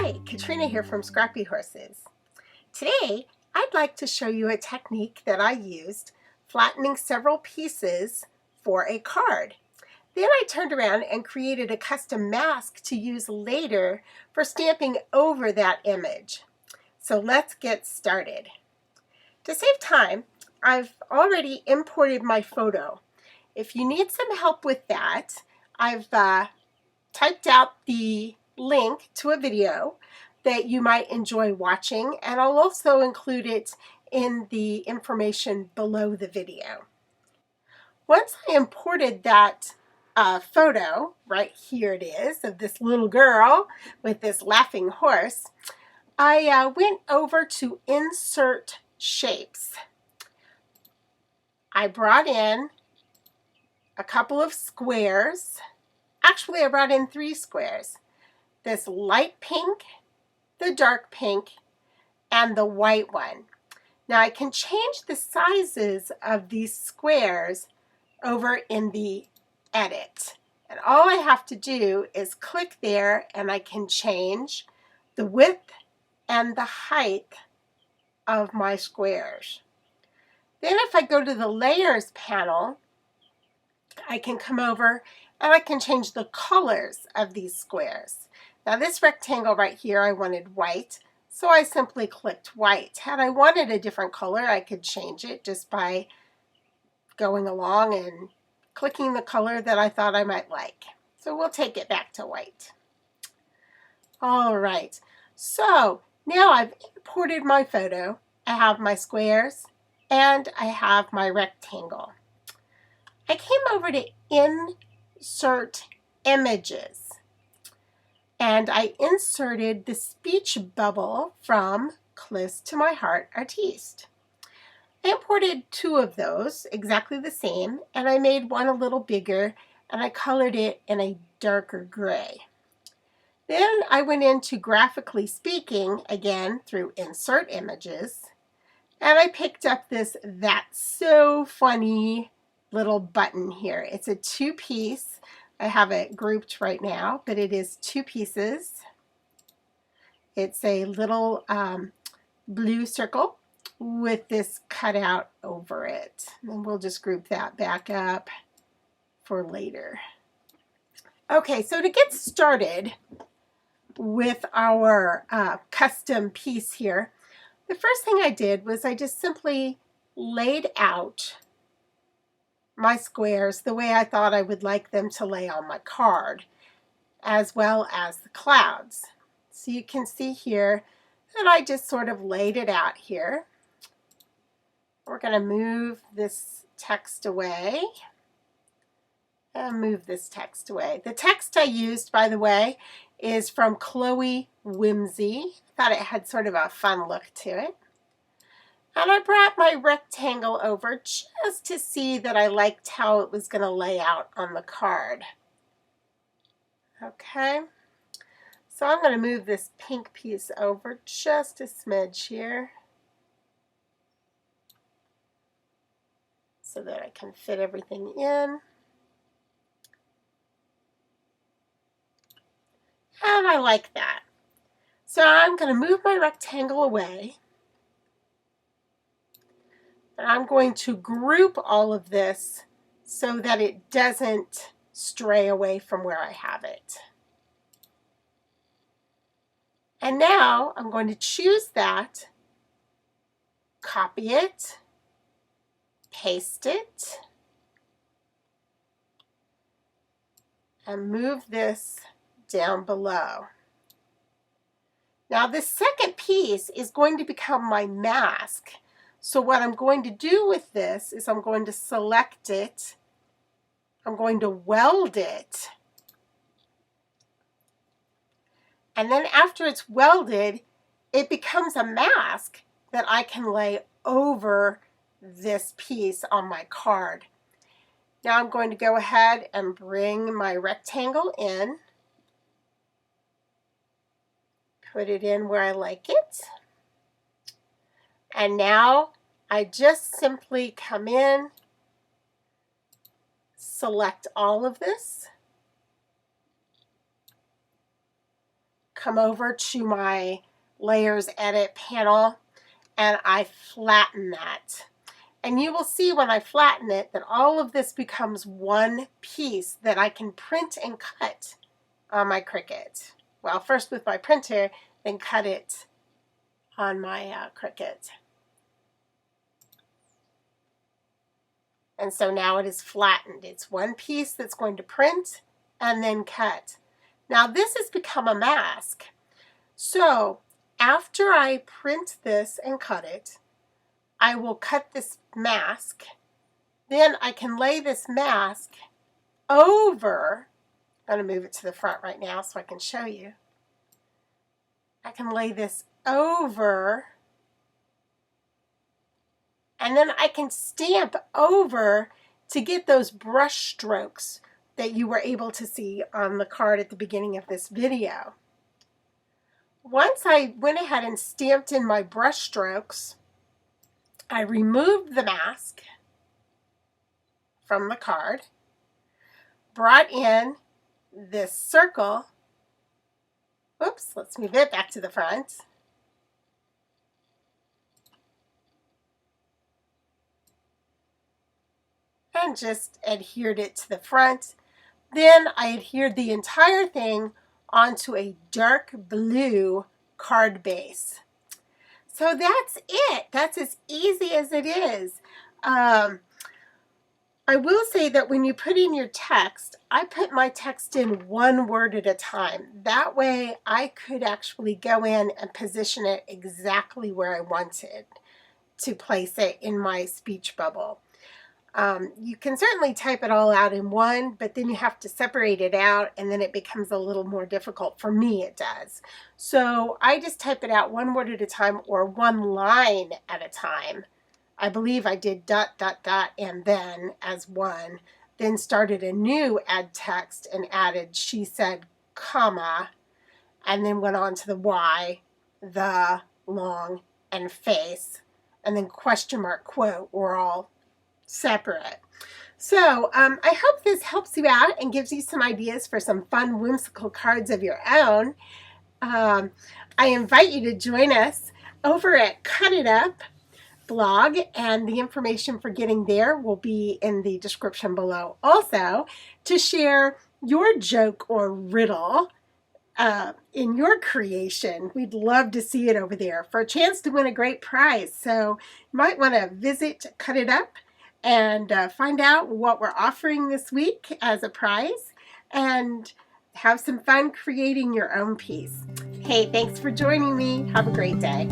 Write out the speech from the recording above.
Hi, Katrina here from Scrappy Horses. Today, I'd like to show you a technique that I used flattening several pieces for a card. Then I turned around and created a custom mask to use later for stamping over that image. So let's get started. To save time, I've already imported my photo. If you need some help with that, I've typed out the link to a video that you might enjoy watching, and I'll also include it in the information below the video. Once I imported that photo, right here it is, of this little girl with this laughing horse, I went over to Insert Shapes. I brought in a couple of squares. Actually, I brought in 3 squares. This light pink, the dark pink, and the white one. Now I can change the sizes of these squares over in the edit. And all I have to do is click there and I can change the width and the height of my squares. Then if I go to the layers panel, I can come over and I can change the colors of these squares. Now this rectangle right here I wanted white, so I simply clicked white. Had I wanted a different color, I could change it just by going along and clicking the color that I thought I might like. So we'll take it back to white. All right, so now I've imported my photo. I have my squares and I have my rectangle. I came over to Insert Images and I inserted the speech bubble from Close to My Heart Artiste. I imported 2 of those, exactly the same, and I made one a little bigger and I colored it in a darker gray. Then I went into Graphically Speaking, again through Insert Images, and I picked up this That's So Funny little button here. It's a 2-piece. I have it grouped right now, but it is 2 pieces. It's a little blue circle with this cutout over it. And we'll just group that back up for later. Okay, so to get started with our custom piece here, the first thing I did was I just simply laid out my squares the way I thought I would like them to lay on my card, as well as the clouds. So you can see here that I just sort of laid it out here. We're going to move this text away and move this text away. The text I used, by the way, is from Chloe Whimsy. I thought it had sort of a fun look to it. And I brought my rectangle over just to see that I liked how it was going to lay out on the card. Okay, so I'm going to move this pink piece over just a smidge here so that I can fit everything in. And I like that. So I'm going to move my rectangle away. And I'm going to group all of this so that it doesn't stray away from where I have it. And now I'm going to choose that, copy it, paste it, and move this down below. Now this second piece is going to become my mask. So what I'm going to do with this is I'm going to select it, I'm going to weld it, and then after it's welded, it becomes a mask that I can lay over this piece on my card. Now I'm going to go ahead and bring my rectangle in, put it in where I like it, and now I just simply come in, select all of this, come over to my layers edit panel and I flatten that. And you will see when I flatten it that all of this becomes one piece that I can print and cut on my Cricut. Well, first with my printer, then cut it on my Cricut. And so now it is flattened. It's one piece that's going to print and then cut. Now this has become a mask. So after I print this and cut it, I will cut this mask. Then I can lay this mask over. I'm going to move it to the front right now so I can show you. I can lay this over, and then I can stamp over to get those brush strokes that you were able to see on the card at the beginning of this video. Once I went ahead and stamped in my brush strokes, I removed the mask from the card, brought in this circle. Oops, let's move it back to the front. And just adhered it to the front. Then I adhered the entire thing onto a dark blue card base. So that's it. That's as easy as it is. I will say that when you put in your text, I put my text in one word at a time. That way I could actually go in and position it exactly where I wanted to place it in my speech bubble. You can certainly type it all out in one, but then you have to separate it out, and then it becomes a little more difficult. For me, it does. So I just type it out one word at a time, or one line at a time. I believe I did ... and then as one, then started a new add text and added she said, comma, and then went on to the Y, the, long, and face, and then question mark, quote were all separate. So I hope this helps you out and gives you some ideas for some fun, whimsical cards of your own. I invite you to join us over at Cut It Up blog, and the information for getting there will be in the description below also, to share your joke or riddle in your creation. We'd love to see it over there for a chance to win a great prize. So you might want to visit Cut It Up and find out what we're offering this week as a prize, and have some fun creating your own piece. Hey, thanks for joining me. Have a great day.